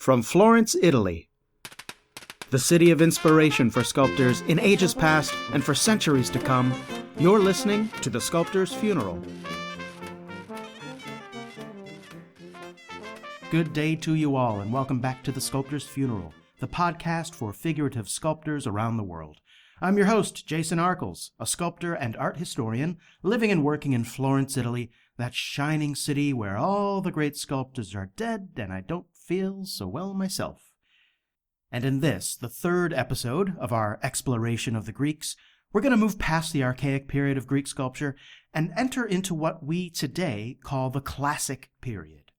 From Florence, Italy, the city of inspiration for sculptors in ages past and for centuries to come, you're listening to The Sculptor's Funeral. Good day to you all, and welcome back to The Sculptor's Funeral, the podcast for figurative sculptors around the world. I'm your host, Jason Arkles, a sculptor and art historian living and working in Florence, Italy, that shining city where all the great sculptors are dead and I don't feel so well myself. And in this, the third episode of our exploration of the Greeks, we're going to move past the Archaic period of Greek sculpture and enter into what we today call the Classic period.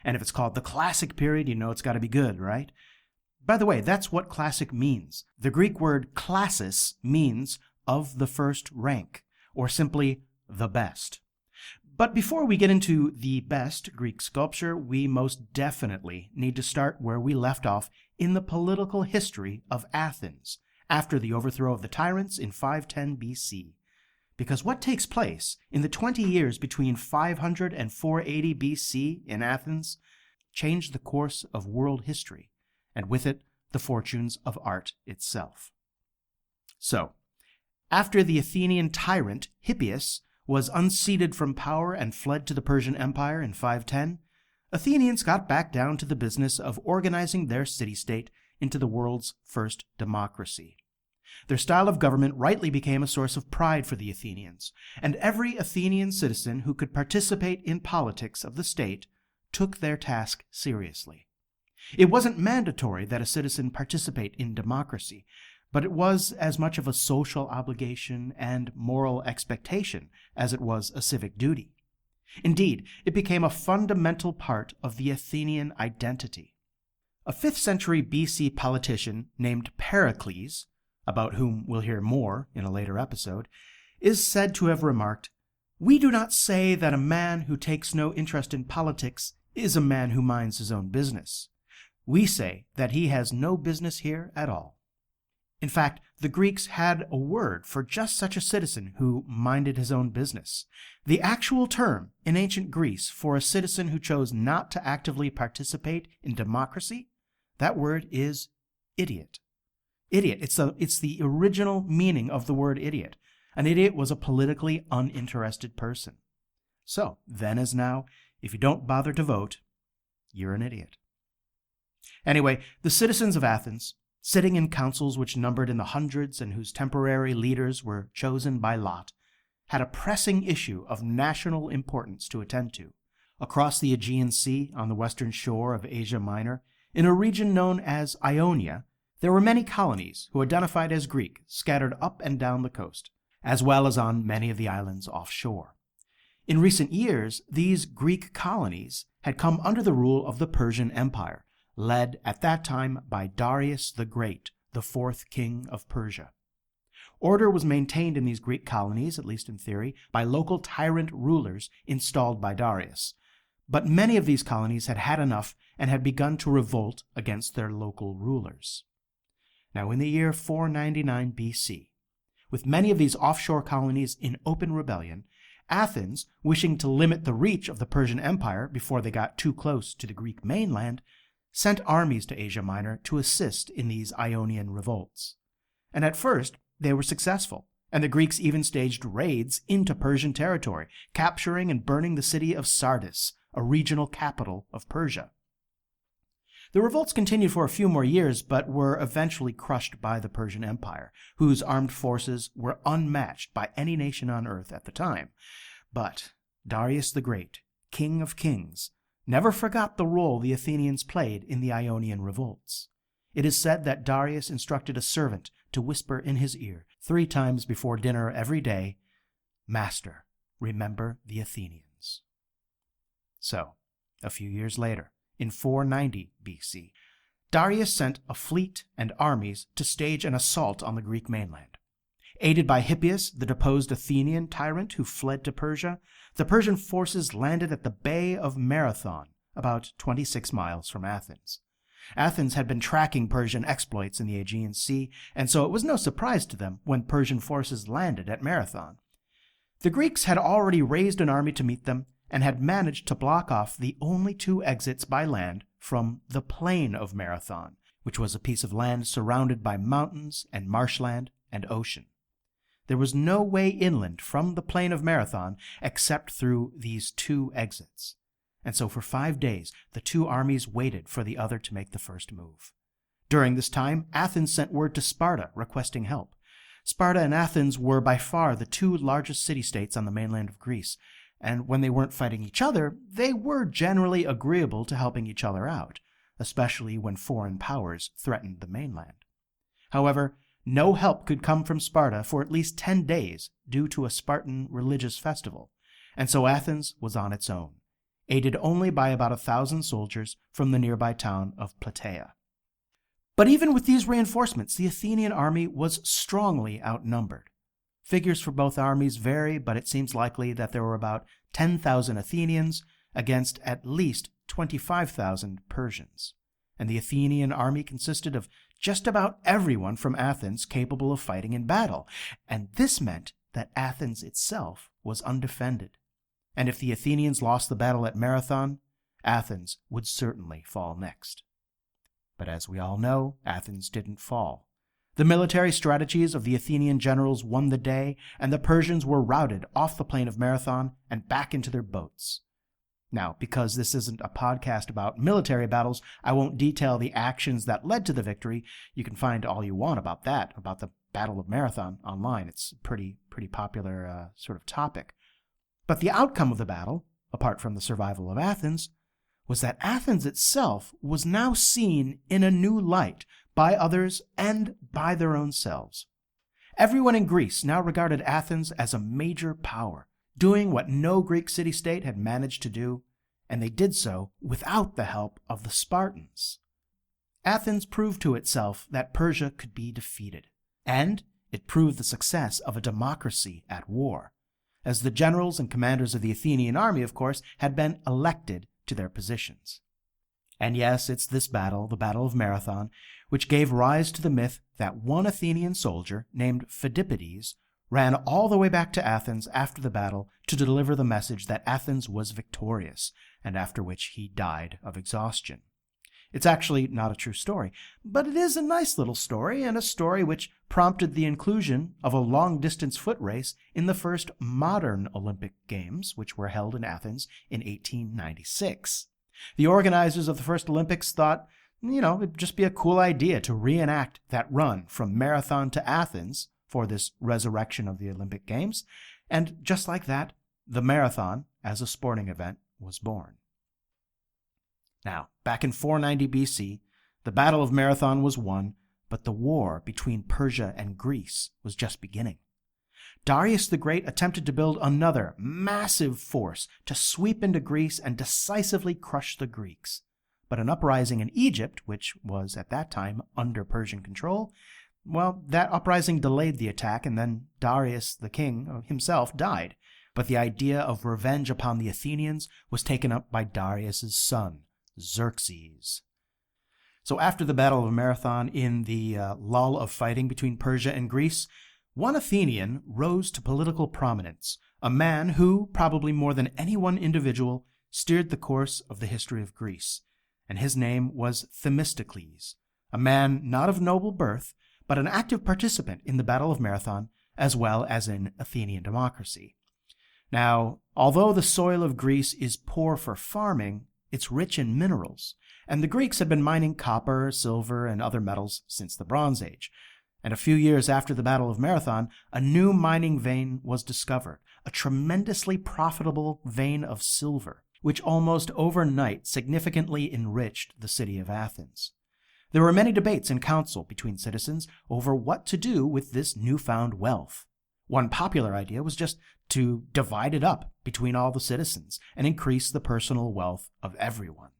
And if it's called the Classic period, you know it's got to be good, right? By the way, that's what classic means. The Greek word klassis means of the first rank, or simply the best. But before we get into the best Greek sculpture, we most definitely need to start where we left off in the political history of Athens, after the overthrow of the tyrants in 510 BC. Because what takes place in the 20 years between 500 and 480 BC in Athens changed the course of world history, and with it, the fortunes of art itself. So, after the Athenian tyrant Hippias was unseated from power and fled to the Persian Empire in 510, Athenians got back down to the business of organizing their city-state into the world's first democracy. Their style of government rightly became a source of pride for the Athenians, and every Athenian citizen who could participate in politics of the state took their task seriously. It wasn't mandatory that a citizen participate in democracy, but it was as much of a social obligation and moral expectation as it was a civic duty. Indeed, it became a fundamental part of the Athenian identity. A 5th century BC politician named Pericles, about whom we'll hear more in a later episode, is said to have remarked, "We do not say that a man who takes no interest in politics is a man who minds his own business. We say that he has no business here at all." In fact, the Greeks had a word for just such a citizen who minded his own business. The actual term in ancient Greece for a citizen who chose not to actively participate in democracy, that word is idiot. Idiot. It's the original meaning of the word idiot. An idiot was a politically uninterested person. So, then as now, if you don't bother to vote, you're an idiot. Anyway, the citizens of Athens, sitting in councils which numbered in the hundreds and whose temporary leaders were chosen by lot, had a pressing issue of national importance to attend to. Across the Aegean Sea, on the western shore of Asia Minor, in a region known as Ionia, there were many colonies who identified as Greek scattered up and down the coast, as well as on many of the islands offshore. In recent years, these Greek colonies had come under the rule of the Persian Empire, led at that time by Darius the Great, the 4th king of Persia. Order was maintained in these Greek colonies, at least in theory, by local tyrant rulers installed by Darius. But many of these colonies had had enough and had begun to revolt against their local rulers. Now, in the year 499 BC, with many of these offshore colonies in open rebellion, Athens, wishing to limit the reach of the Persian Empire before they got too close to the Greek mainland, sent armies to Asia Minor to assist in these Ionian revolts. And at first, they were successful, and the Greeks even staged raids into Persian territory, capturing and burning the city of Sardis, a regional capital of Persia. The revolts continued for a few more years, but were eventually crushed by the Persian Empire, whose armed forces were unmatched by any nation on earth at the time. But Darius the Great, King of Kings, never forgot the role the Athenians played in the Ionian revolts. It is said that Darius instructed a servant to whisper in his ear 3 times before dinner every day, "Master, remember the Athenians." So, a few years later, in 490 BC, Darius sent a fleet and armies to stage an assault on the Greek mainland. Aided by Hippias, the deposed Athenian tyrant who fled to Persia, the Persian forces landed at the Bay of Marathon, about 26 miles from Athens. Athens had been tracking Persian exploits in the Aegean Sea, and so it was no surprise to them when Persian forces landed at Marathon. The Greeks had already raised an army to meet them and had managed to block off the only 2 exits by land from the plain of Marathon, which was a piece of land surrounded by mountains and marshland and ocean. There was no way inland from the plain of Marathon except through these two exits. And so for 5 days, the two armies waited for the other to make the first move. During this time, Athens sent word to Sparta requesting help. Sparta and Athens were by far the two largest city-states on the mainland of Greece, and when they weren't fighting each other, they were generally agreeable to helping each other out, especially when foreign powers threatened the mainland. However, no help could come from Sparta for at least 10 days due to a Spartan religious festival, and so Athens was on its own, aided only by about 1,000 soldiers from the nearby town of Plataea. But even with these reinforcements, the Athenian army was strongly outnumbered. Figures for both armies vary, but it seems likely that there were about 10,000 Athenians against at least 25,000 Persians. And the Athenian army consisted of just about everyone from Athens capable of fighting in battle, and this meant that Athens itself was undefended. And if the Athenians lost the battle at Marathon, Athens would certainly fall next. But as we all know, Athens didn't fall. The military strategies of the Athenian generals won the day, and the Persians were routed off the plain of Marathon and back into their boats. Now, because this isn't a podcast about military battles, I won't detail the actions that led to the victory. You can find all you want about that, about the Battle of Marathon online. It's a pretty popular sort of topic. But the outcome of the battle, apart from the survival of Athens, was that Athens itself was now seen in a new light by others and by their own selves. Everyone in Greece now regarded Athens as a major power, doing what no Greek city-state had managed to do, and they did so without the help of the Spartans. Athens proved to itself that Persia could be defeated, and it proved the success of a democracy at war, as the generals and commanders of the Athenian army, of course, had been elected to their positions. And yes, it's this battle, the Battle of Marathon, which gave rise to the myth that one Athenian soldier named Phidippides ran all the way back to Athens after the battle to deliver the message that Athens was victorious, and after which he died of exhaustion. It's actually not a true story, but it is a nice little story, and a story which prompted the inclusion of a long-distance foot race in the first modern Olympic Games, which were held in Athens in 1896. The organizers of the first Olympics thought, it'd just be a cool idea to reenact that run from Marathon to Athens for this resurrection of the Olympic Games, and just like that, the marathon, as a sporting event, was born. Now, back in 490 BC, the Battle of Marathon was won, but the war between Persia and Greece was just beginning. Darius the Great attempted to build another massive force to sweep into Greece and decisively crush the Greeks. But an uprising in Egypt, which was at that time under Persian control, that uprising delayed the attack, and then Darius the king himself died. But the idea of revenge upon the Athenians was taken up by Darius's son, Xerxes. So after the Battle of Marathon, in the lull of fighting between Persia and Greece, one Athenian rose to political prominence, a man who, probably more than any one individual, steered the course of the history of Greece, and his name was Themistocles, a man not of noble birth, but an active participant in the Battle of Marathon, as well as in Athenian democracy. Now, although the soil of Greece is poor for farming, it's rich in minerals, and the Greeks had been mining copper, silver, and other metals since the Bronze Age. And a few years after the Battle of Marathon, a new mining vein was discovered, a tremendously profitable vein of silver, which almost overnight significantly enriched the city of Athens. There were many debates in council between citizens over what to do with this newfound wealth. One popular idea was just to divide it up between all the citizens and increase the personal wealth of everyone.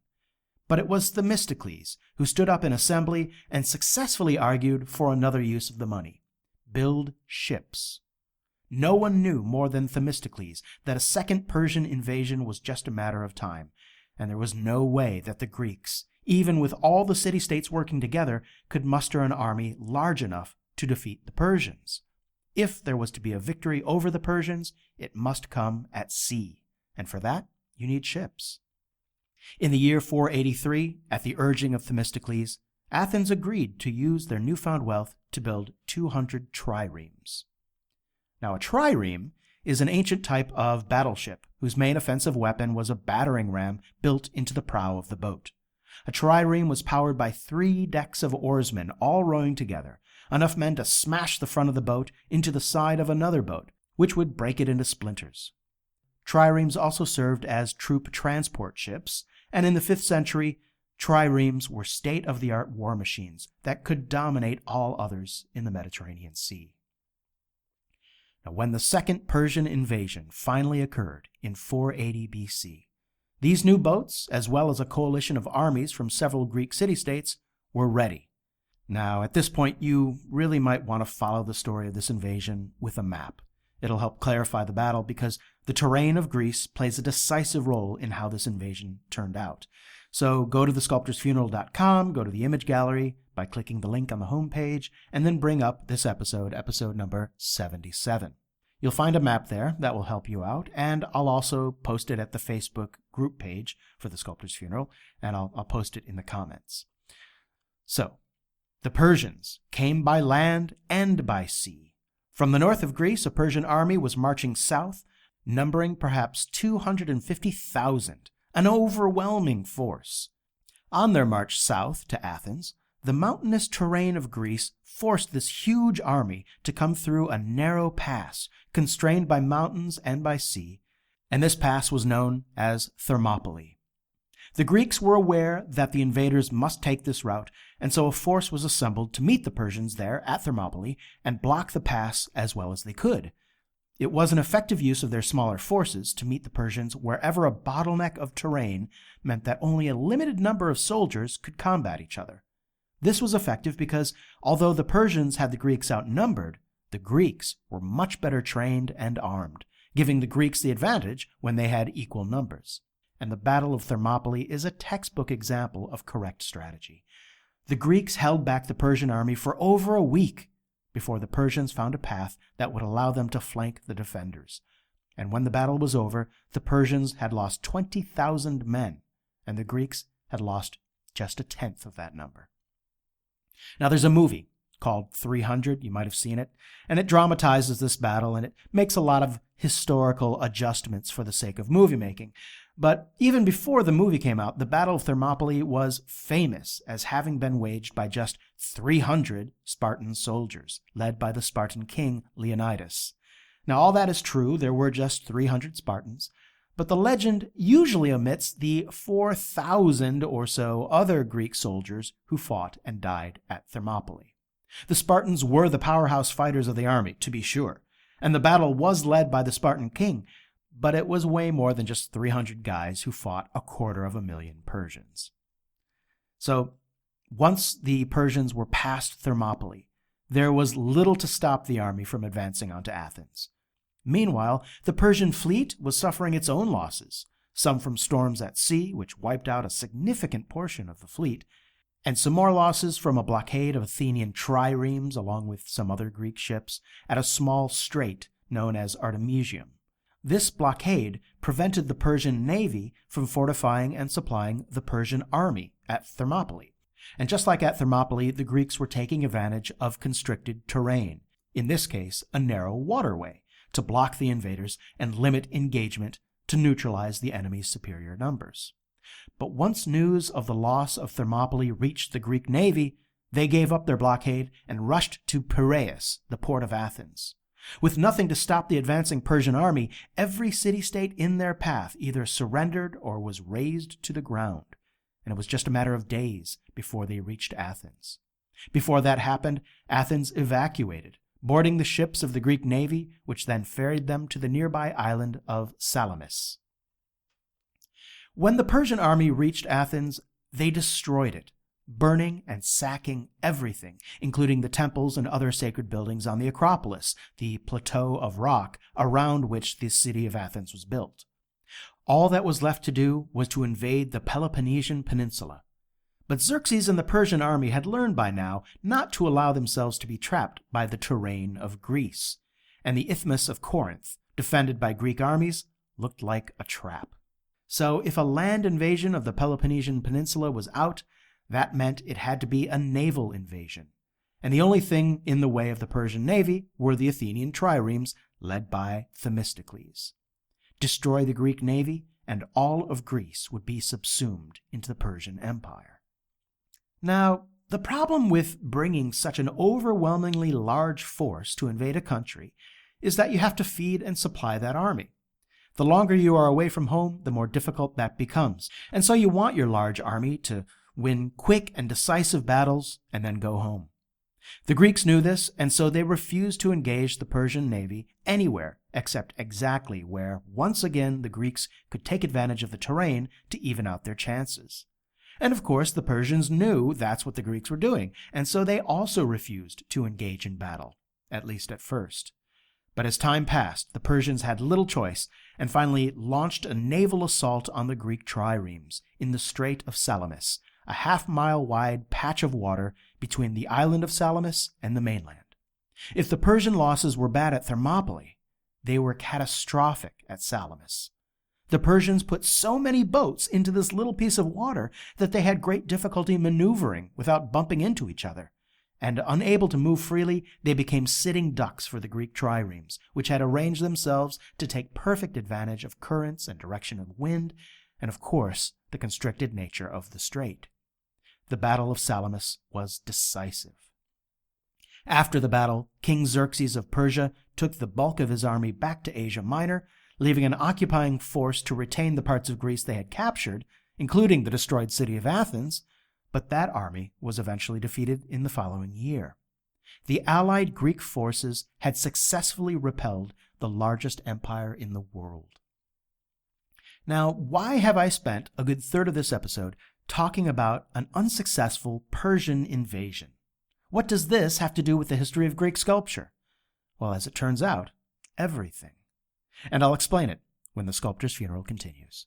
But it was Themistocles who stood up in assembly and successfully argued for another use of the money: build ships. No one knew more than Themistocles that a second Persian invasion was just a matter of time, and there was no way that the Greeks, even with all the city-states working together, could muster an army large enough to defeat the Persians. If there was to be a victory over the Persians, it must come at sea, and for that, you need ships. In the year 483, at the urging of Themistocles, Athens agreed to use their newfound wealth to build 200 triremes. Now, a trireme is an ancient type of battleship whose main offensive weapon was a battering ram built into the prow of the boat. A trireme was powered by 3 decks of oarsmen all rowing together, enough men to smash the front of the boat into the side of another boat, which would break it into splinters. Triremes also served as troop transport ships, and in the 5th century, triremes were state-of-the-art war machines that could dominate all others in the Mediterranean Sea. Now, when the Second Persian invasion finally occurred in 480 BC, these new boats, as well as a coalition of armies from several Greek city-states, were ready. Now, at this point, you really might want to follow the story of this invasion with a map. It'll help clarify the battle because the terrain of Greece plays a decisive role in how this invasion turned out. So go to thesculptorsfuneral.com, go to the image gallery by clicking the link on the homepage, and then bring up this episode number 77. You'll find a map there that will help you out, and I'll also post it at the Facebook group page for The Sculptor's Funeral, and I'll post it in the comments. So, the Persians came by land and by sea. From the north of Greece, a Persian army was marching south, numbering perhaps 250,000, an overwhelming force. On their march south to Athens, the mountainous terrain of Greece forced this huge army to come through a narrow pass, constrained by mountains and by sea, and this pass was known as Thermopylae. The Greeks were aware that the invaders must take this route, and so a force was assembled to meet the Persians there at Thermopylae and block the pass as well as they could. It was an effective use of their smaller forces to meet the Persians wherever a bottleneck of terrain meant that only a limited number of soldiers could combat each other. This was effective because, although the Persians had the Greeks outnumbered, the Greeks were much better trained and armed, giving the Greeks the advantage when they had equal numbers. And the Battle of Thermopylae is a textbook example of correct strategy. The Greeks held back the Persian army for over a week before the Persians found a path that would allow them to flank the defenders. And when the battle was over, the Persians had lost 20,000 men, and the Greeks had lost just a tenth of that number. Now, there's a movie called 300, you might have seen it, and it dramatizes this battle, and it makes a lot of historical adjustments for the sake of movie making. But even before the movie came out, the Battle of Thermopylae was famous as having been waged by just 300 Spartan soldiers, led by the Spartan king Leonidas. Now, all that is true, there were just 300 Spartans, but the legend usually omits the 4,000 or so other Greek soldiers who fought and died at Thermopylae. The Spartans were the powerhouse fighters of the army, to be sure, and the battle was led by the Spartan king, but it was way more than just 300 guys who fought 250,000 Persians. So, once the Persians were past Thermopylae, there was little to stop the army from advancing onto Athens. Meanwhile, the Persian fleet was suffering its own losses, some from storms at sea, which wiped out a significant portion of the fleet, and some more losses from a blockade of Athenian triremes along with some other Greek ships at a small strait known as Artemisium. This blockade prevented the Persian navy from fortifying and supplying the Persian army at Thermopylae. And just like at Thermopylae, the Greeks were taking advantage of constricted terrain, in this case a narrow waterway, to block the invaders and limit engagement to neutralize the enemy's superior numbers. But once news of the loss of Thermopylae reached the Greek navy, they gave up their blockade and rushed to Piraeus, the port of Athens. With nothing to stop the advancing Persian army, every city-state in their path either surrendered or was razed to the ground, and it was just a matter of days before they reached Athens. Before that happened, Athens evacuated, boarding the ships of the Greek navy, which then ferried them to the nearby island of Salamis. When the Persian army reached Athens, they destroyed it, burning and sacking everything, including the temples and other sacred buildings on the Acropolis, the plateau of rock around which the city of Athens was built. All that was left to do was to invade the Peloponnesian Peninsula. But Xerxes and the Persian army had learned by now not to allow themselves to be trapped by the terrain of Greece, and the Isthmus of Corinth, defended by Greek armies, looked like a trap. So if a land invasion of the Peloponnesian Peninsula was out, that meant it had to be a naval invasion. And the only thing in the way of the Persian navy were the Athenian triremes led by Themistocles. Destroy the Greek navy, and all of Greece would be subsumed into the Persian Empire. Now, the problem with bringing such an overwhelmingly large force to invade a country is that you have to feed and supply that army. The longer you are away from home, the more difficult that becomes, and so you want your large army to win quick and decisive battles and then go home. The Greeks knew this, and so they refused to engage the Persian navy anywhere except exactly where, once again, the Greeks could take advantage of the terrain to even out their chances. And of course, the Persians knew that's what the Greeks were doing, and so they also refused to engage in battle, at least at first. But as time passed, the Persians had little choice and finally launched a naval assault on the Greek triremes in the Strait of Salamis, a half-mile-wide patch of water between the island of Salamis and the mainland. If the Persian losses were bad at Thermopylae, they were catastrophic at Salamis. The Persians put so many boats into this little piece of water that they had great difficulty maneuvering without bumping into each other, and unable to move freely, they became sitting ducks for the Greek triremes, which had arranged themselves to take perfect advantage of currents and direction of wind, and of course, the constricted nature of the strait. The Battle of Salamis was decisive. After the battle, King Xerxes of Persia took the bulk of his army back to Asia Minor, leaving an occupying force to retain the parts of Greece they had captured, including the destroyed city of Athens, but that army was eventually defeated in the following year. The allied Greek forces had successfully repelled the largest empire in the world. Now, why have I spent a good third of this episode talking about an unsuccessful Persian invasion? What does this have to do with the history of Greek sculpture? Well, as it turns out, everything. And I'll explain it when the sculptor's funeral continues.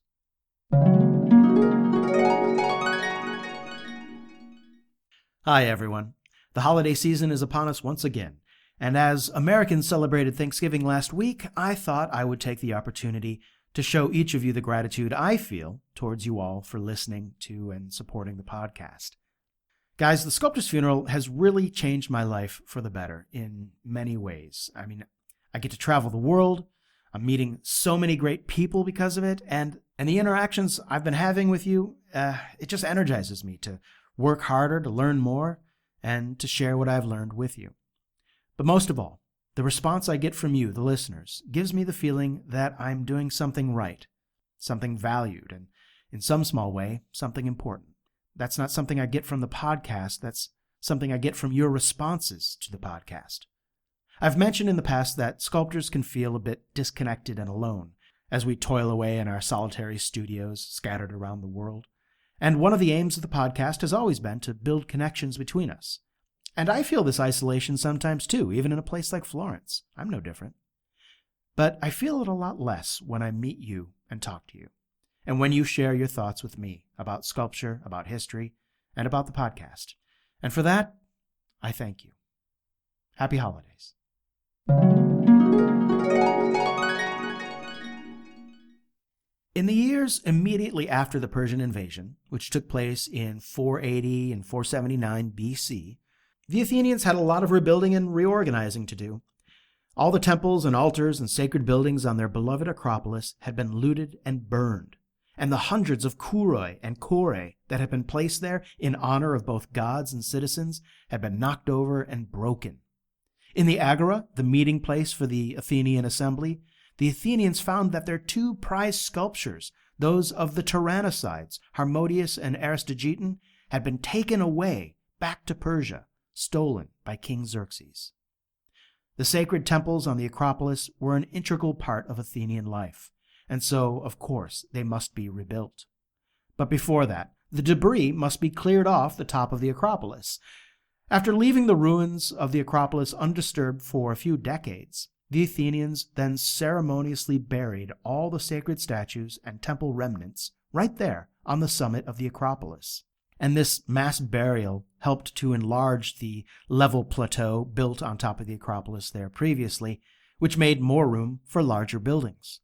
Hi, everyone. The holiday season is upon us once again, and as Americans celebrated Thanksgiving last week, I thought I would take the opportunity to show each of you the gratitude I feel towards you all for listening to and supporting the podcast. Guys, the sculptor's funeral has really changed my life for the better in many ways. I mean, I get to travel the world, I'm meeting so many great people because of it, and the interactions I've been having with you, it just energizes me to work harder, to learn more, and to share what I've learned with you. But most of all, the response I get from you, the listeners, gives me the feeling that I'm doing something right, something valued, and in some small way, something important. That's not something I get from the podcast, that's something I get from your responses to the podcast. I've mentioned in the past that sculptors can feel a bit disconnected and alone as we toil away in our solitary studios scattered around the world. And one of the aims of the podcast has always been to build connections between us. And I feel this isolation sometimes too, even in a place like Florence. I'm no different. But I feel it a lot less when I meet you and talk to you, and when you share your thoughts with me about sculpture, about history, and about the podcast. And for that, I thank you. Happy holidays. In the years immediately after the Persian invasion, which took place in 480 and 479 BC, the Athenians had a lot of rebuilding and reorganizing to do. All the temples and altars and sacred buildings on their beloved Acropolis had been looted and burned, and the hundreds of kuroi and chorei that had been placed there in honor of both gods and citizens had been knocked over and broken. In the Agora, the meeting place for the Athenian assembly, the Athenians found that their two prized sculptures, those of the Tyrannicides, Harmodius and Aristogiton, had been taken away back to Persia, stolen by King Xerxes. The sacred temples on the Acropolis were an integral part of Athenian life, and so, of course, they must be rebuilt. But before that, the debris must be cleared off the top of the Acropolis. After leaving the ruins of the Acropolis undisturbed for a few decades, the Athenians then ceremoniously buried all the sacred statues and temple remnants right there on the summit of the Acropolis. And this mass burial helped to enlarge the level plateau built on top of the Acropolis there previously, which made more room for larger buildings.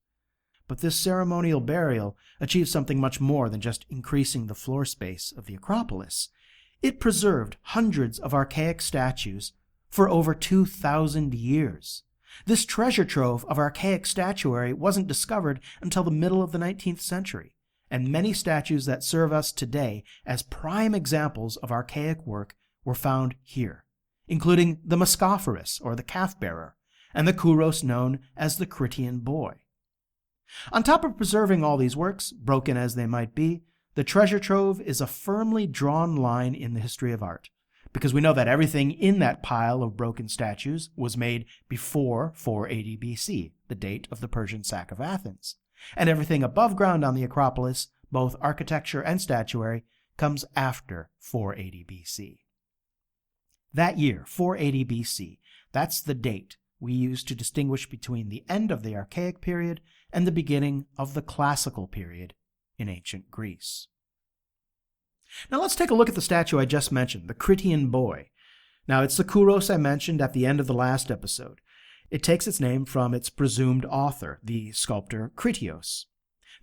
But this ceremonial burial achieved something much more than just increasing the floor space of the Acropolis. It preserved hundreds of archaic statues for over 2,000 years. This treasure trove of archaic statuary wasn't discovered until the middle of the 19th century, and many statues that serve us today as prime examples of archaic work were found here, including the Mascophorus, or the calf-bearer, and the Kouros known as the Kyrian Boy. On top of preserving all these works, broken as they might be, the treasure trove is a firmly drawn line in the history of art, because we know that everything in that pile of broken statues was made before 480 BC, the date of the Persian sack of Athens, and everything above ground on the Acropolis, both architecture and statuary, comes after 480 BC. That year, 480 BC, that's the date we use to distinguish between the end of the Archaic period and the beginning of the Classical period in ancient Greece. Now let's take a look at the statue I just mentioned, the Kyrian Boy. Now it's the Kouros I mentioned at the end of the last episode. It takes its name from its presumed author, the sculptor Critios.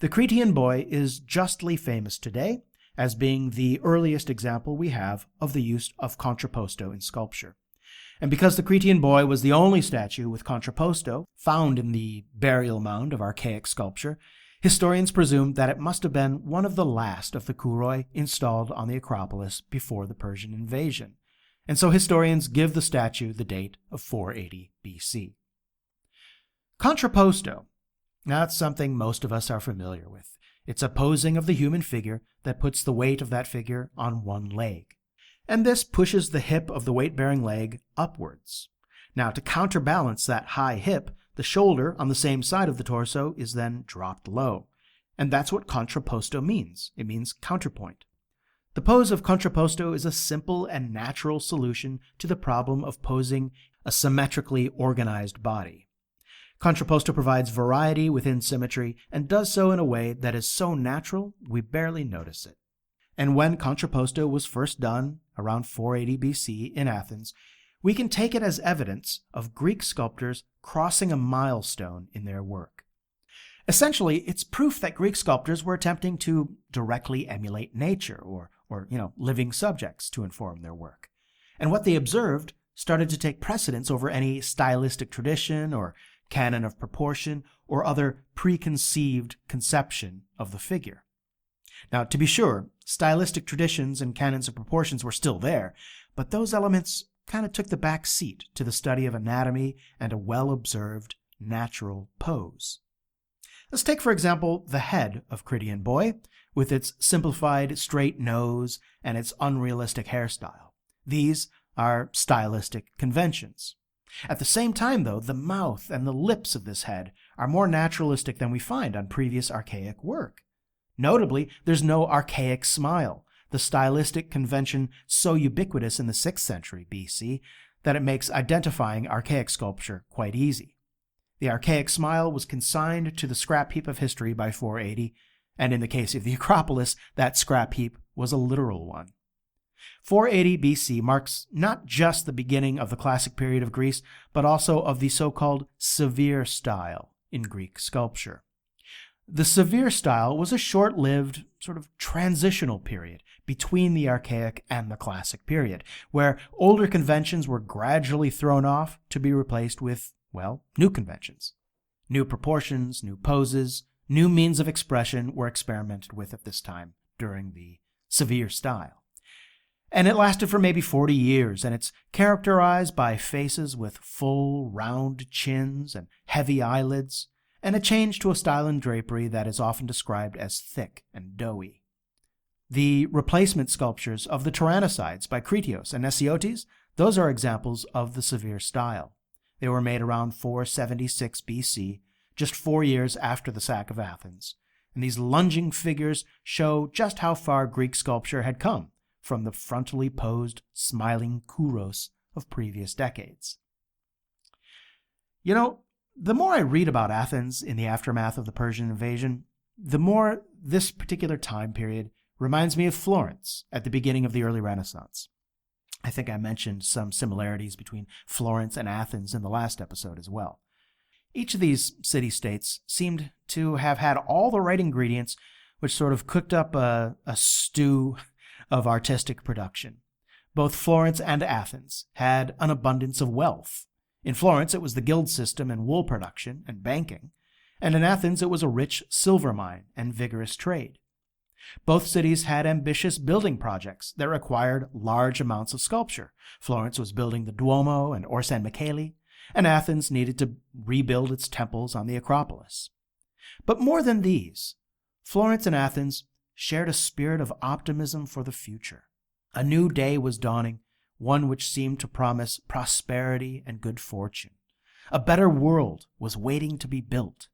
The Kyrian Boy is justly famous today as being the earliest example we have of the use of contrapposto in sculpture. And because the Kyrian Boy was the only statue with contrapposto found in the burial mound of archaic sculpture, historians presume that it must have been one of the last of the Kouroi installed on the Acropolis before the Persian invasion, and so historians give the statue the date of 480 BC. Contrapposto. Now, that's something most of us are familiar with. It's a posing of the human figure that puts the weight of that figure on one leg, and this pushes the hip of the weight-bearing leg upwards. Now, to counterbalance that high hip, the shoulder on the same side of the torso is then dropped low. And that's what contrapposto means. It means counterpoint. The pose of contrapposto is a simple and natural solution to the problem of posing a symmetrically organized body. Contrapposto provides variety within symmetry and does so in a way that is so natural we barely notice it. And when contrapposto was first done, around 480 BC in Athens, we can take it as evidence of Greek sculptors crossing a milestone in their work. Essentially, it's proof that Greek sculptors were attempting to directly emulate nature or living subjects to inform their work. And what they observed started to take precedence over any stylistic tradition or canon of proportion or other preconceived conception of the figure. Now, to be sure, stylistic traditions and canons of proportions were still there, but those elements kind of took the back seat to the study of anatomy and a well-observed natural pose. Let's take, for example, the head of Kyrian Boy, with its simplified straight nose and its unrealistic hairstyle. These are stylistic conventions. At the same time, though, the mouth and the lips of this head are more naturalistic than we find on previous archaic work. Notably, there's no archaic smile, the stylistic convention so ubiquitous in the 6th century BC that it makes identifying archaic sculpture quite easy. The archaic smile was consigned to the scrap heap of history by 480, and in the case of the Acropolis, that scrap heap was a literal one. 480 BC marks not just the beginning of the classic period of Greece, but also of the so-called severe style in Greek sculpture. The severe style was a short-lived, sort of transitional period between the Archaic and the Classic period, where older conventions were gradually thrown off to be replaced with, new conventions. New proportions, new poses, new means of expression were experimented with at this time during the severe style. And it lasted for maybe 40 years, and it's characterized by faces with full, round chins and heavy eyelids, and a change to a style in drapery that is often described as thick and doughy. The replacement sculptures of the Tyrannosides by Critios and Nesiotes, those are examples of the severe style. They were made around 476 BC, just 4 years after the sack of Athens, and these lunging figures show just how far Greek sculpture had come from the frontally posed, smiling Kouros of previous decades. The more I read about Athens in the aftermath of the Persian invasion, the more this particular time period reminds me of Florence at the beginning of the early Renaissance. I think I mentioned some similarities between Florence and Athens in the last episode as well. Each of these city-states seemed to have had all the right ingredients, which sort of cooked up a stew of artistic production. Both Florence and Athens had an abundance of wealth. In Florence, it was the guild system and wool production and banking, and in Athens, it was a rich silver mine and vigorous trade. Both cities had ambitious building projects that required large amounts of sculpture. Florence was building the Duomo and Orsan Michele, and Athens needed to rebuild its temples on the Acropolis. But more than these, Florence and Athens shared a spirit of optimism for the future. A new day was dawning, one which seemed to promise prosperity and good fortune. A better world was waiting to be built.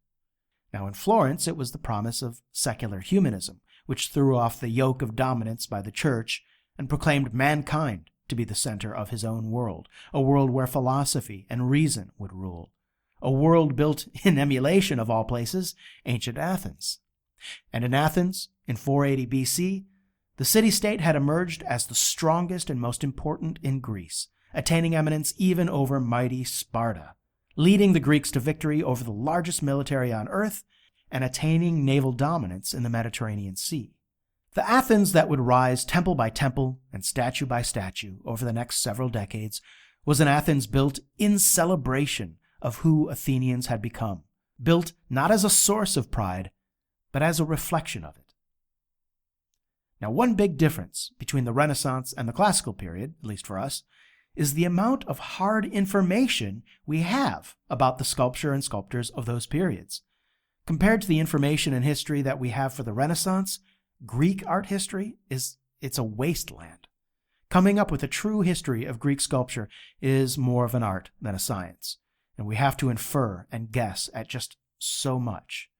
Now in Florence, it was the promise of secular humanism, which threw off the yoke of dominance by the church and proclaimed mankind to be the center of his own world, a world where philosophy and reason would rule, a world built in emulation, of all places, ancient Athens. And in Athens, in 480 BC, the city-state had emerged as the strongest and most important in Greece, attaining eminence even over mighty Sparta, leading the Greeks to victory over the largest military on earth and attaining naval dominance in the Mediterranean Sea. The Athens that would rise temple by temple and statue by statue over the next several decades was an Athens built in celebration of who Athenians had become, built not as a source of pride, but as a reflection of it. Now, one big difference between the Renaissance and the Classical period, at least for us, is the amount of hard information we have about the sculpture and sculptors of those periods. Compared to the information and history that we have for the Renaissance, Greek art history it's a wasteland. Coming up with a true history of Greek sculpture is more of an art than a science, and we have to infer and guess at just so much.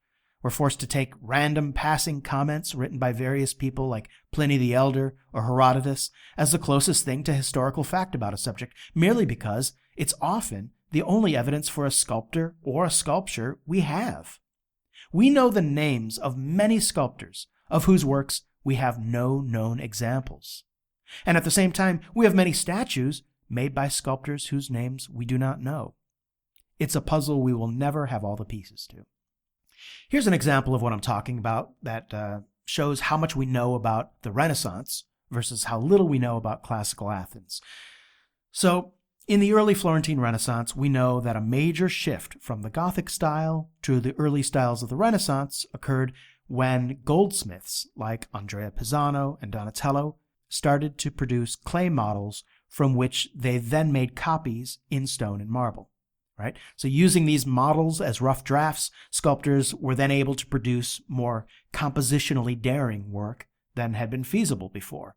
We're forced to take random passing comments written by various people like Pliny the Elder or Herodotus as the closest thing to historical fact about a subject, merely because it's often the only evidence for a sculptor or a sculpture we have. We know the names of many sculptors of whose works we have no known examples. And at the same time, we have many statues made by sculptors whose names we do not know. It's a puzzle we will never have all the pieces to. Here's an example of what I'm talking about that shows how much we know about the Renaissance versus how little we know about classical Athens. So, in the early Florentine Renaissance, we know that a major shift from the Gothic style to the early styles of the Renaissance occurred when goldsmiths like Andrea Pisano and Donatello started to produce clay models from which they then made copies in stone and marble. Right? So using these models as rough drafts, sculptors were then able to produce more compositionally daring work than had been feasible before.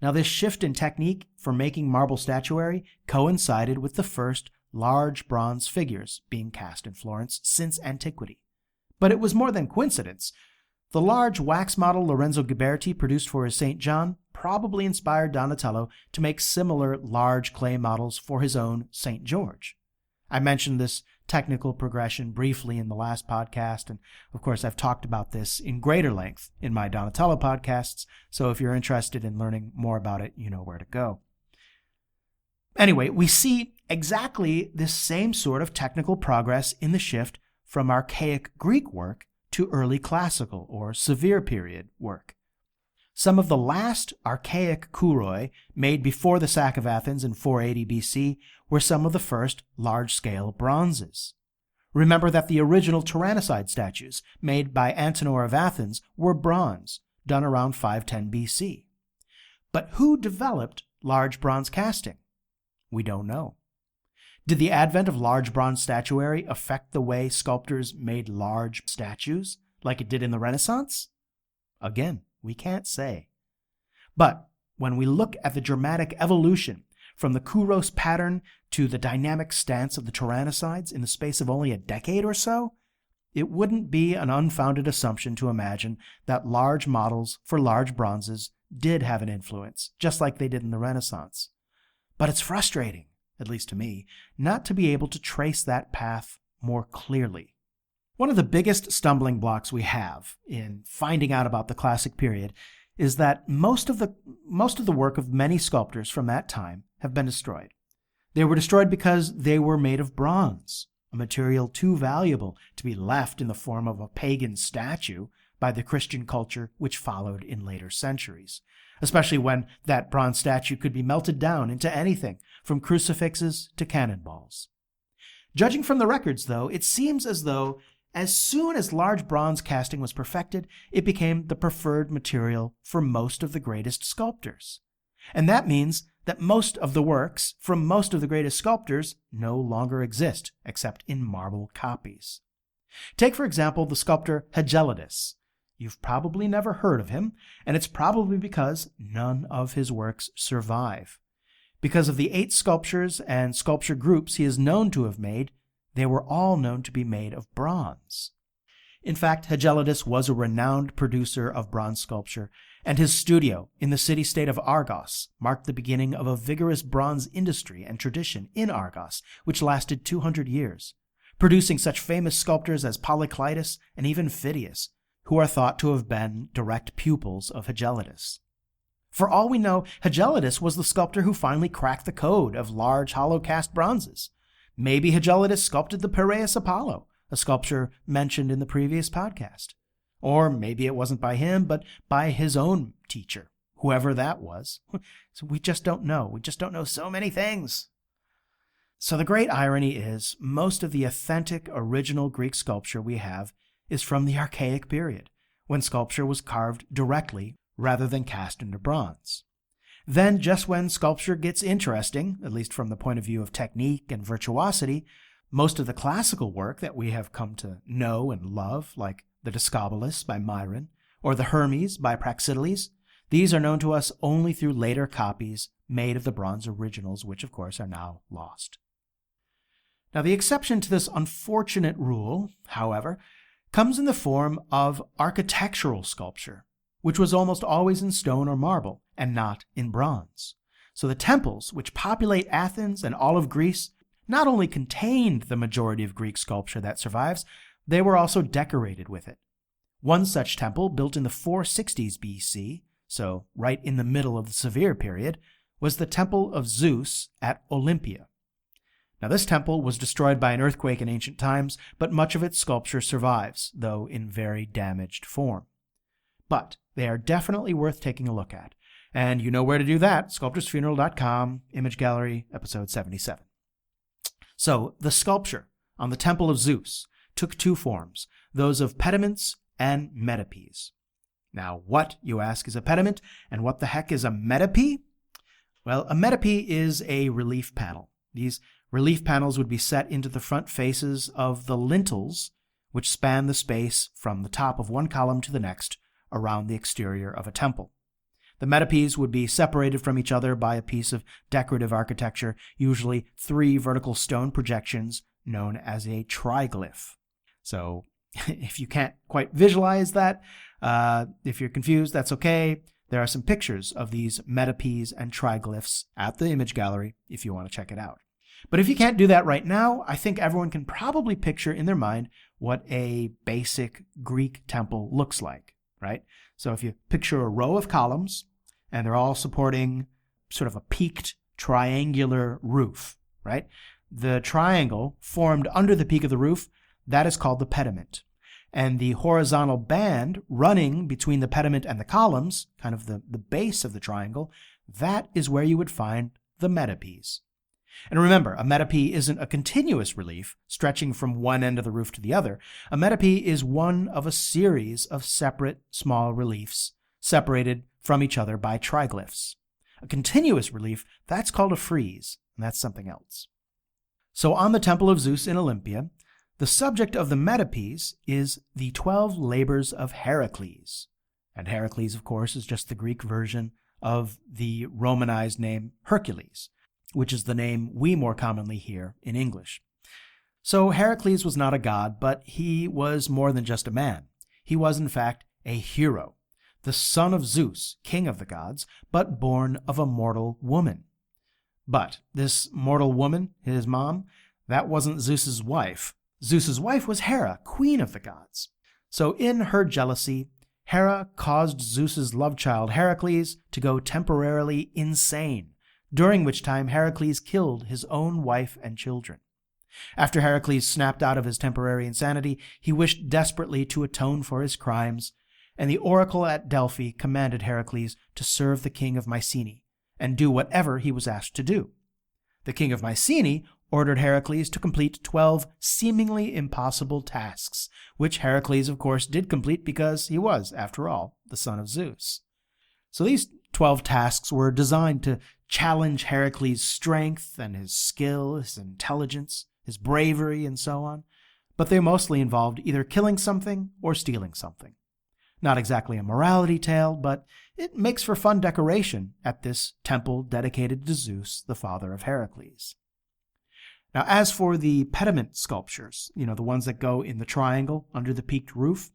Now, this shift in technique for making marble statuary coincided with the first large bronze figures being cast in Florence since antiquity. But it was more than coincidence. The large wax model Lorenzo Ghiberti produced for his St. John probably inspired Donatello to make similar large clay models for his own St. George. I mentioned this technical progression briefly in the last podcast, and of course I've talked about this in greater length in my Donatello podcasts, so if you're interested in learning more about it, you know where to go. Anyway, we see exactly this same sort of technical progress in the shift from archaic Greek work to early classical or severe period work. Some of the last archaic kouroi made before the sack of Athens in 480 BC were some of the first large-scale bronzes. Remember that the original Tyrannicide statues made by Antenor of Athens were bronze, done around 510 BC. But who developed large bronze casting? We don't know. Did the advent of large bronze statuary affect the way sculptors made large statues, like it did in the Renaissance? Again, we can't say. But when we look at the dramatic evolution from the Kouros pattern to the dynamic stance of the Tyrannicides in the space of only a decade or so, it wouldn't be an unfounded assumption to imagine that large models for large bronzes did have an influence, just like they did in the Renaissance. But it's frustrating, at least to me, not to be able to trace that path more clearly. One of the biggest stumbling blocks we have in finding out about the classic period is that most of the work of many sculptors from that time have been destroyed. They were destroyed because they were made of bronze. a material too valuable to be left in the form of a pagan statue by the Christian culture which followed in later centuries, especially when that bronze statue could be melted down into anything from crucifixes to cannonballs. Judging from the records, though, it seems as though as soon as large bronze casting was perfected, it became the preferred material for most of the greatest sculptors. And that means that most of the works from most of the greatest sculptors no longer exist, except in marble copies. Take, for example, the sculptor Hegelitus. You've probably never heard of him, and it's probably because none of his works survive. Because of the 8 sculptures and sculpture groups he is known to have made, they were all known to be made of bronze. In fact, Hegelitus was a renowned producer of bronze sculpture, and his studio in the city-state of Argos marked the beginning of a vigorous bronze industry and tradition in Argos, which lasted 200 years, producing such famous sculptors as Polykleitos and even Phidias, who are thought to have been direct pupils of Hegelitus. For all we know, Hegelitus was the sculptor who finally cracked the code of large hollow cast bronzes. Maybe Hegelitus sculpted the Piraeus Apollo, a sculpture mentioned in the previous podcast. Or maybe it wasn't by him, but by his own teacher, whoever that was. So we just don't know. We just don't know so many things. So the great irony is, most of the authentic original Greek sculpture we have is from the Archaic period, when sculpture was carved directly rather than cast into bronze. Then, just when sculpture gets interesting, at least from the point of view of technique and virtuosity, most of the classical work that we have come to know and love, like the Discobolus by Myron, or the Hermes by Praxiteles, these are known to us only through later copies made of the bronze originals, which of course are now lost. Now, the exception to this unfortunate rule, however, comes in the form of architectural sculpture, which was almost always in stone or marble, and not in bronze. So the temples which populate Athens and all of Greece not only contained the majority of Greek sculpture that survives, they were also decorated with it. One such temple, built in the 460s BC, so right in the middle of the Severe period, was the Temple of Zeus at Olympia. Now, this temple was destroyed by an earthquake in ancient times, but much of its sculpture survives, though in very damaged form. But they are definitely worth taking a look at. And you know where to do that, sculptorsfuneral.com, Image Gallery, episode 77. So, the sculpture on the Temple of Zeus took 2 forms, those of pediments and metopes. Now, what, you ask, is a pediment, and what the heck is a metope? Well, a metope is a relief panel. These relief panels would be set into the front faces of the lintels, which span the space from the top of one column to the next around the exterior of a temple. The metopes would be separated from each other by a piece of decorative architecture, usually 3 vertical stone projections known as a triglyph. So if you can't quite visualize that, if you're confused, that's okay. There are some pictures of these metopes and triglyphs at the Image Gallery if you want to check it out. But if you can't do that right now, I think everyone can probably picture in their mind what a basic Greek temple looks like, right? So if you picture a row of columns, and they're all supporting sort of a peaked triangular roof, right? The triangle formed under the peak of the roof, that is called the pediment. And the horizontal band running between the pediment and the columns, kind of the base of the triangle, that is where you would find the metopes. And remember, a metope isn't a continuous relief stretching from one end of the roof to the other. A metope is one of a series of separate small reliefs separated from each other by triglyphs. A continuous relief, that's called a frieze, and that's something else. So on the Temple of Zeus in Olympia, the subject of the metopes is the 12 labors of Heracles. And Heracles, of course, is just the Greek version of the Romanized name Hercules, which is the name we more commonly hear in English. So Heracles was not a god, but he was more than just a man. He was, in fact, a hero, the son of Zeus, king of the gods, but born of a mortal woman. But this mortal woman, his mom, that wasn't Zeus's wife. Zeus's wife was Hera, queen of the gods. So in her jealousy, Hera caused Zeus's love child Heracles to go temporarily insane, during which time Heracles killed his own wife and children. After Heracles snapped out of his temporary insanity, he wished desperately to atone for his crimes, and the oracle at Delphi commanded Heracles to serve the king of Mycenae and do whatever he was asked to do. The king of Mycenae ordered Heracles to complete 12 seemingly impossible tasks, which Heracles, of course, did complete because he was, after all, the son of Zeus. So these 12 tasks were designed to challenge Heracles' strength and his skill, his intelligence, his bravery, and so on, but they mostly involved either killing something or stealing something. Not exactly a morality tale, but it makes for fun decoration at this temple dedicated to Zeus, the father of Heracles. Now, as for the pediment sculptures, the ones that go in the triangle under the peaked roof,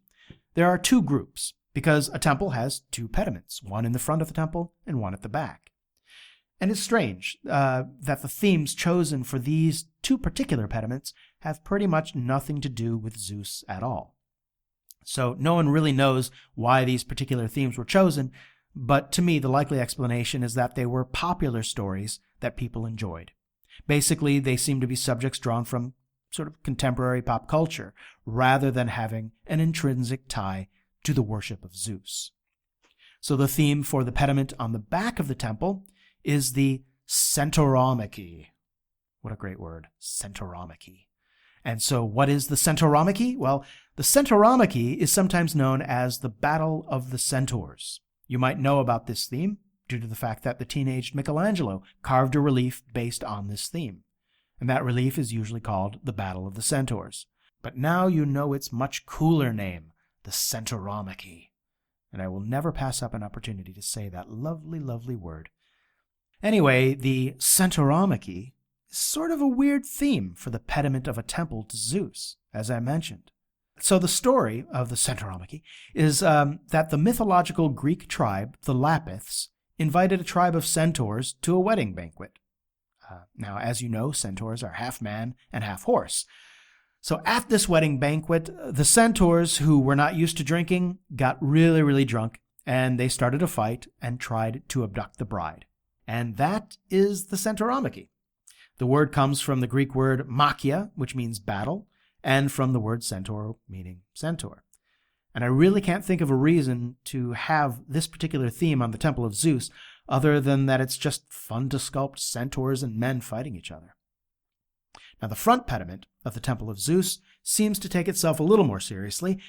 there are two groups, because a temple has two pediments, one in the front of the temple and one at the back. And it's strange that the themes chosen for these two particular pediments have pretty much nothing to do with Zeus at all. So no one really knows why these particular themes were chosen, but to me the likely explanation is that they were popular stories that people enjoyed. Basically, they seem to be subjects drawn from sort of contemporary pop culture, rather than having an intrinsic tie to the worship of Zeus. So the theme for the pediment on the back of the temple is the Centauromachy. What a great word, Centauromachy. And so what is the Centauromachy? Well, the Centauromachy is sometimes known as the Battle of the Centaurs. You might know about this theme due to the fact that the teenaged Michelangelo carved a relief based on this theme. And that relief is usually called the Battle of the Centaurs. But now you know its much cooler name, the Centauromachy. And I will never pass up an opportunity to say that lovely, lovely word. Anyway, the Centauromachy is sort of a weird theme for the pediment of a temple to Zeus, as I mentioned. So the story of the Centauromachy is that the mythological Greek tribe, the Lapiths, invited a tribe of centaurs to a wedding banquet. Now, as you know, centaurs are half man and half horse. So at this wedding banquet, the centaurs, who were not used to drinking, got really, really drunk, and they started a fight and tried to abduct the bride. And that is the Centauromachy. The word comes from the Greek word machia, which means battle, and from the word centaur, meaning centaur. And I really can't think of a reason to have this particular theme on the Temple of Zeus, other than that it's just fun to sculpt centaurs and men fighting each other. Now, the front pediment of the Temple of Zeus seems to take itself a little more seriously,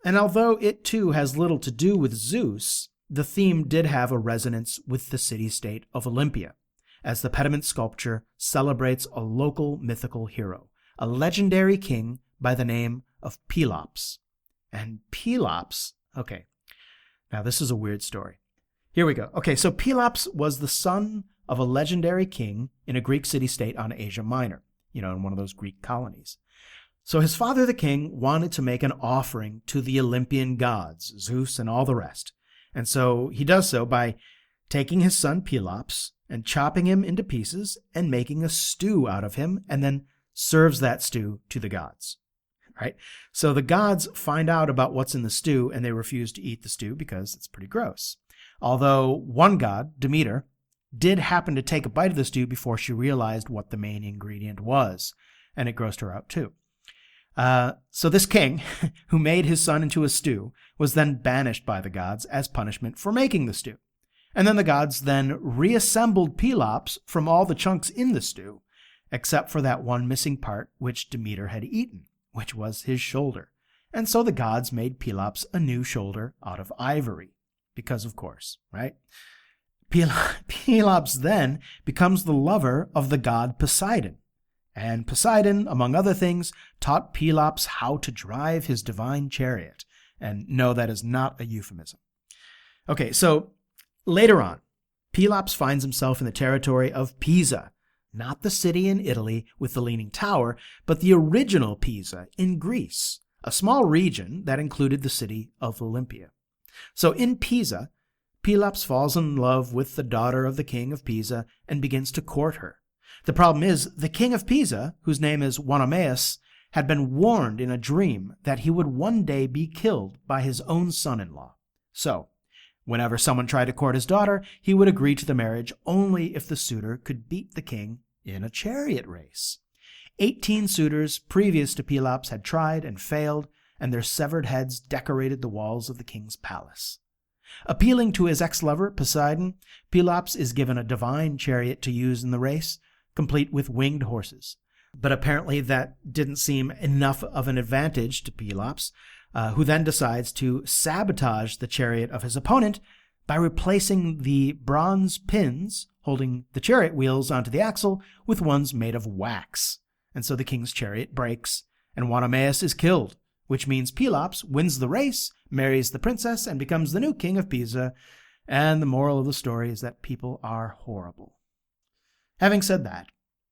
and although it too has little to do with Zeus, the theme did have a resonance with the city-state of Olympia, as the pediment sculpture celebrates a local mythical hero, a legendary king by the name of Pelops. And Pelops, okay, now this is a weird story. Here we go. Okay, so Pelops was the son of a legendary king in a Greek city-state on Asia Minor, in one of those Greek colonies. So his father, the king, wanted to make an offering to the Olympian gods, Zeus and all the rest. And so he does so by taking his son Pelops and chopping him into pieces and making a stew out of him, and then serves that stew to the gods. Right? So the gods find out about what's in the stew, and they refuse to eat the stew because it's pretty gross. Although one god, Demeter, did happen to take a bite of the stew before she realized what the main ingredient was, and it grossed her out too. So this king, who made his son into a stew, was then banished by the gods as punishment for making the stew. And then the gods then reassembled Pelops from all the chunks in the stew, except for that one missing part which Demeter had eaten, which was his shoulder. And so the gods made Pelops a new shoulder out of ivory, because of course, right? Pelops then becomes the lover of the god Poseidon. And Poseidon, among other things, taught Pelops how to drive his divine chariot. And no, that is not a euphemism. Okay, so later on, Pelops finds himself in the territory of Pisa, not the city in Italy with the Leaning Tower, but the original Pisa in Greece, a small region that included the city of Olympia. So in Pisa, Pelops falls in love with the daughter of the king of Pisa and begins to court her. The problem is, the king of Pisa, whose name is Wanameus, had been warned in a dream that he would one day be killed by his own son-in-law. So, whenever someone tried to court his daughter, he would agree to the marriage only if the suitor could beat the king in a chariot race. 18 suitors previous to Pelops had tried and failed, and their severed heads decorated the walls of the king's palace. Appealing to his ex-lover, Poseidon, Pelops is given a divine chariot to use in the race, complete with winged horses. But apparently that didn't seem enough of an advantage to Pelops, who then decides to sabotage the chariot of his opponent by replacing the bronze pins holding the chariot wheels onto the axle with ones made of wax. And so the king's chariot breaks, and Wanameus is killed, which means Pelops wins the race, marries the princess, and becomes the new king of Pisa. And the moral of the story is that people are horrible. Having said that,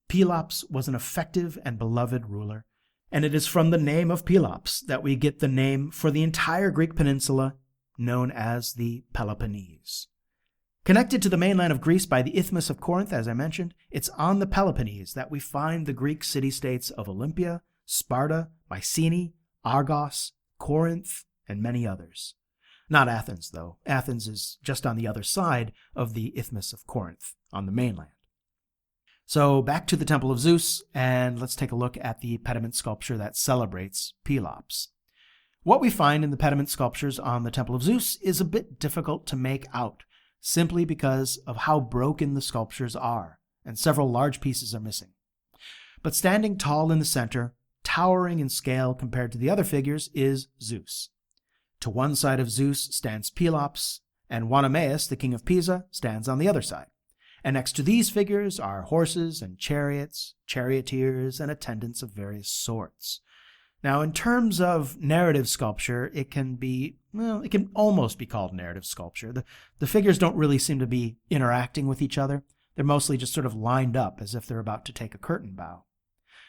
Pelops was an effective and beloved ruler, and it is from the name of Pelops that we get the name for the entire Greek peninsula known as the Peloponnese. Connected to the mainland of Greece by the Isthmus of Corinth, as I mentioned, it's on the Peloponnese that we find the Greek city-states of Olympia, Sparta, Mycenae, Argos, Corinth, and many others. Not Athens, though. Athens is just on the other side of the Isthmus of Corinth, on the mainland. So back to the Temple of Zeus, and let's take a look at the pediment sculpture that celebrates Pelops. What we find in the pediment sculptures on the Temple of Zeus is a bit difficult to make out, simply because of how broken the sculptures are, and several large pieces are missing. But standing tall in the center, towering in scale compared to the other figures, is Zeus. To one side of Zeus stands Pelops, and Wanameus, the king of Pisa, stands on the other side. And next to these figures are horses and chariots, charioteers, and attendants of various sorts. Now, in terms of narrative sculpture, it can almost be called narrative sculpture. The figures don't really seem to be interacting with each other. They're mostly just sort of lined up as if they're about to take a curtain bow.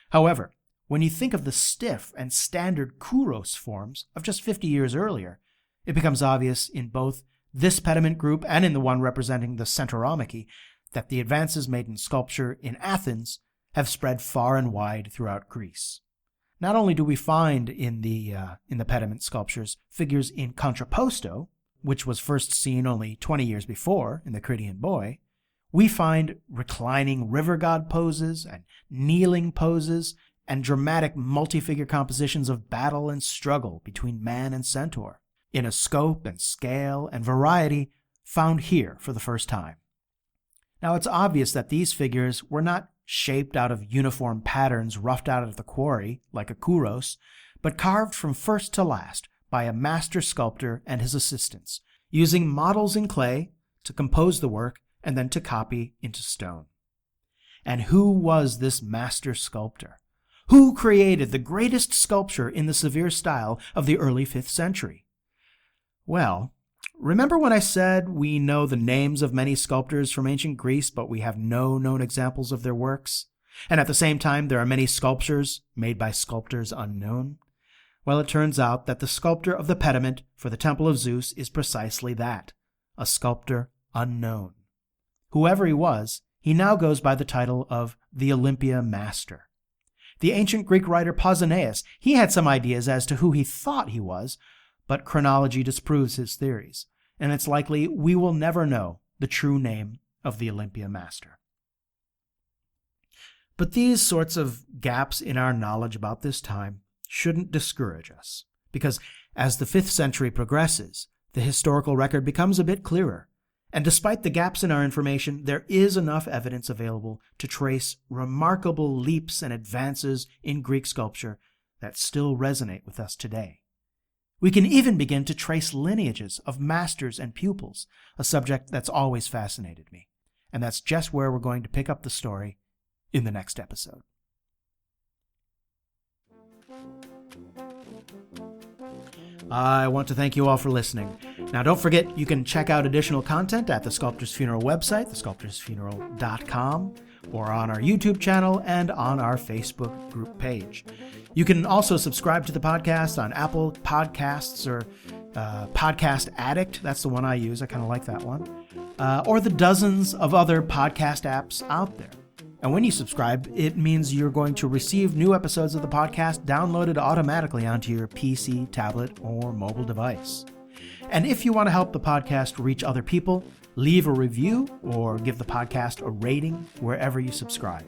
However, when you think of the stiff and standard kouros forms of just 50 years earlier, it becomes obvious in both this pediment group and in the one representing the Centauromachy that the advances made in sculpture in Athens have spread far and wide throughout Greece. Not only do we find in the pediment sculptures figures in contrapposto, which was first seen only 20 years before in the Kyrian Boy, we find reclining river god poses and kneeling poses and dramatic multi-figure compositions of battle and struggle between man and centaur, in a scope and scale and variety found here for the first time. Now, it's obvious that these figures were not shaped out of uniform patterns roughed out of the quarry, like a kouros, but carved from first to last by a master sculptor and his assistants, using models in clay to compose the work and then to copy into stone. And who was this master sculptor? Who created the greatest sculpture in the severe style of the early 5th century? Well, remember when I said we know the names of many sculptors from ancient Greece, but we have no known examples of their works? And at the same time, there are many sculptures made by sculptors unknown? Well, it turns out that the sculptor of the pediment for the Temple of Zeus is precisely that, a sculptor unknown. Whoever he was, he now goes by the title of the Olympia Master. The ancient Greek writer Pausanias, he had some ideas as to who he thought he was, but chronology disproves his theories, and it's likely we will never know the true name of the Olympia Master. But these sorts of gaps in our knowledge about this time shouldn't discourage us, because as the 5th century progresses, the historical record becomes a bit clearer, and despite the gaps in our information, there is enough evidence available to trace remarkable leaps and advances in Greek sculpture that still resonate with us today. We can even begin to trace lineages of masters and pupils, a subject that's always fascinated me, and that's just where we're going to pick up the story in the next episode. I want to thank you all for listening. Now, don't forget, you can check out additional content at the Sculptor's Funeral website, thesculptorsfuneral.com, or on our YouTube channel and on our Facebook group page. You can also subscribe to the podcast on Apple Podcasts or Podcast Addict. That's the one I use. I kind of like that one. Or the dozens of other podcast apps out there. And when you subscribe, it means you're going to receive new episodes of the podcast downloaded automatically onto your PC, tablet, or mobile device. And if you want to help the podcast reach other people, leave a review or give the podcast a rating wherever you subscribe.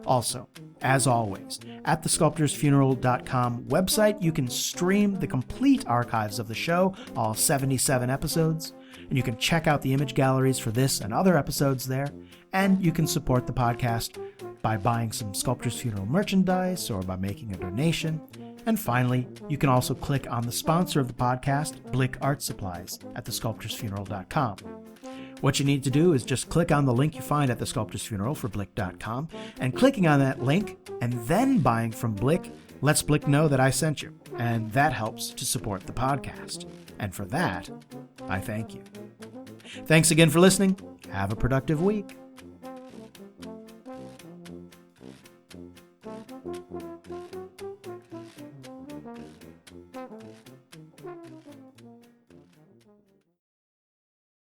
Also, As always, at the sculptorsfuneral.com website, you can stream the complete archives of the show, all 77 episodes, and you can check out the image galleries for this and other episodes there, and you can support the podcast by buying some Sculptors Funeral merchandise or by making a donation. And finally, you can also click on the sponsor of the podcast, Blick Art Supplies, at thesculptorsfuneral.com. What you need to do is just click on the link you find at the Sculptor's Funeral for Blick.com, and clicking on that link and then buying from Blick lets Blick know that I sent you, and that helps to support the podcast. And for that, I thank you. Thanks again for listening. Have a productive week.